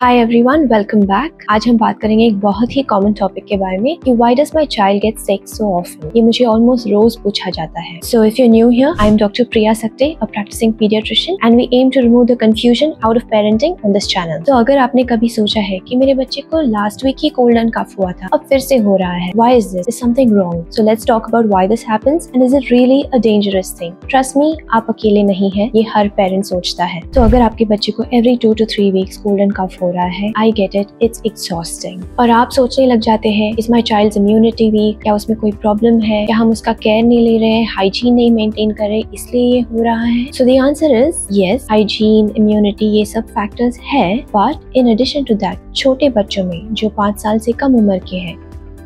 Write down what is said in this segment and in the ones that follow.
Hi everyone, welcome back. आज हम बात करेंगे एक बहुत ही कॉमन टॉपिक के बारे में कि why does my child get sick so often. ये मुझे ऑलमोस्ट रोज पूछा जाता है। So if you new here, I am doctor Priya Sakte, a practising paediatrician, and we aim to remove the confusion out of parenting on this channel. तो अगर आपने कभी सोचा है कि मेरे बच्चे को लास्ट वीक ही कोल्ड एंड कफ हुआ था, अब फिर से हो रहा है, why is this? Is something wrong? So let's talk about why this happens and is it really a dangerous thing. Trust me, आप अकेले नहीं है, ये हर पेरेंट सोचता है। तो अगर आपके बच्चे को every 2 to 3 weeks cold and cough हो रहा है, I get it, it's exhausting. और आप सोचने लग जाते हैं, is my child's immunity weak? क्या उसमें कोई प्रॉब्लम है? क्या हम उसका केयर नहीं ले रहे हैं, हाइजीन नहीं मेंटेन कर रहे, इसलिए ये हो रहा है? So the answer is yes, hygiene, immunity, ये सब फैक्टर्स है, but in addition to that छोटे बच्चों में जो 5 साल से कम उम्र के हैं,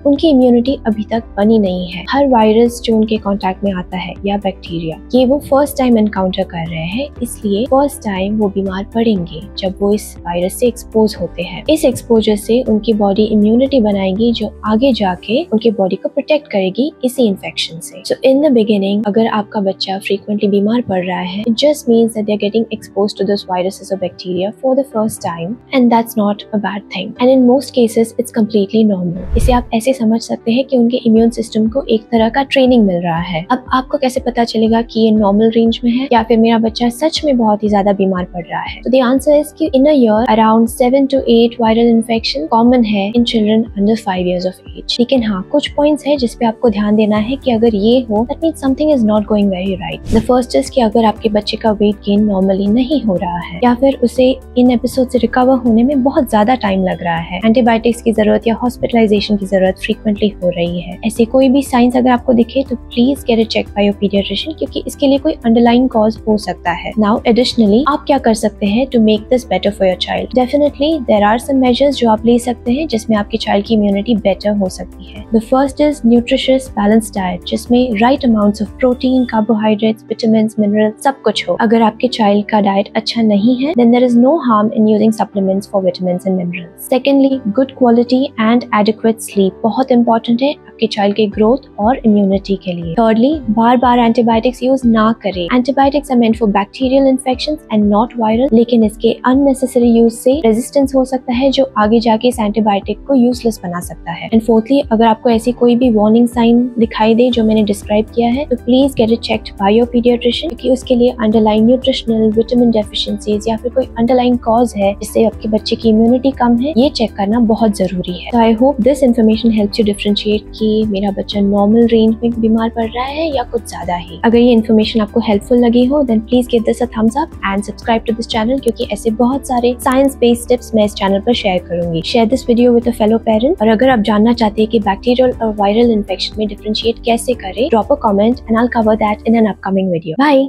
उनकी इम्यूनिटी अभी तक बनी नहीं है। हर वायरस जो उनके कांटेक्ट में आता है या बैक्टीरिया, ये वो फर्स्ट टाइम एनकाउंटर कर रहे हैं, इसलिए फर्स्ट टाइम वो बीमार पड़ेंगे जब वो इस वायरस से एक्सपोज होते हैं। इस एक्सपोजर से उनकी बॉडी इम्यूनिटी बनाएगी जो आगे जाके उनकी बॉडी को प्रोटेक्ट करेगी इसी इन्फेक्शन से। सो इन द बिगिनिंग अगर आपका बच्चा फ्रीक्वेंटली बीमार पड़ रहा है, it just means that they are getting exposed to this viruses और bacteria for the first time, and that's not a bad thing, and in most cases it's completely normal. इसे आप ऐसे समझ सकते हैं कि उनके इम्यून सिस्टम को एक तरह का ट्रेनिंग मिल रहा है। अब आपको कैसे पता चलेगा कि ये नॉर्मल रेंज में है या फिर मेरा बच्चा सच में बहुत ही ज्यादा बीमार पड़ रहा है? तो द आंसर इज कि in a year around 7 to 8 viral infection common है in children under 5 years of age। लेकिन हाँ, कुछ पॉइंट्स है जिसपे आपको ध्यान देना है कि अगर ये हो, that means something is not going very right. The first is कि अगर आपके बच्चे का वेट गेन नॉर्मली नहीं हो रहा है या फिर उसे इन एपिसोड से रिकवर होने में बहुत ज्यादा टाइम लग रहा है, एंटीबायोटिक्स की जरूरत या हॉस्पिटलाइजेशन की जरूरत फ्रीक्वेंटली हो रही है, ऐसे कोई भी साइंस अगर आपको दिखे तो please get it check by your paediatrician, क्योंकि इसके लिए कोई अंडरलाइंग कॉज हो सकता है। नाउ एडिशनली आप क्या कर सकते हैं to make this better for your child? Definitely there are some measures जो आप ले सकते हैं जिसमें आपके चाइल्ड की इम्यूनिटी बेटर हो सकती है। The first is nutritious balance diet, जिसमें right amounts of protein, carbohydrates, vitamins, minerals सब कुछ हो। अगर आपके चाइल्ड का डाइट अच्छा नहीं है, then there is no harm in using supplements for vitamins and minerals. Secondly, good quality and adequate sleep बहुत इंपॉर्टेंट है आपके चाइल्ड के ग्रोथ और इम्यूनिटी के लिए। थर्डली, बार बार एंटीबायोटिक्स यूज ना करें। Antibiotics are meant for bacterial infections and not viral, लेकिन इसके अननेसेसरी यूज से रेजिस्टेंस हो सकता है जो आगे जाके इस एंटीबायोटिक को यूजलेस बना सकता है। एंड फोर्थली, अगर आपको ऐसी कोई भी वार्निंग साइन दिखाई दे जो मैंने डिस्क्राइब किया है, तो please get it checked by your paediatrician, क्योंकि उसके लिए अंडरलाइन न्यूट्रिशनल, विटामिन डेफिशिएंसीज या फिर कोई अंडरलाइन कॉज है जिससे आपके बच्चे की इम्यूनिटी कम है, ये चेक करना बहुत जरूरी है। तो I hope this information helps you differentiate कि मेरा बच्चा नॉर्मल रेंज में बीमार पड़ रहा है या कुछ ज्यादा ही। अगर ये इन्फॉर्मेशन आपको हेल्पफुल लगी हो, then please give this a thumbs up and subscribe to this channel, क्योंकि ऐसे बहुत सारे साइंस बेस्ड टिप्स मैं इस चैनल पर शेयर करूंगी। Share this video with a fellow parent. और अगर आप जानना चाहते हैं कि बैक्टीरियल और वायरल इन्फेक्शन में डिफरेंशिएट कैसे करें, drop a comment and I will cover that in an upcoming video. Bye.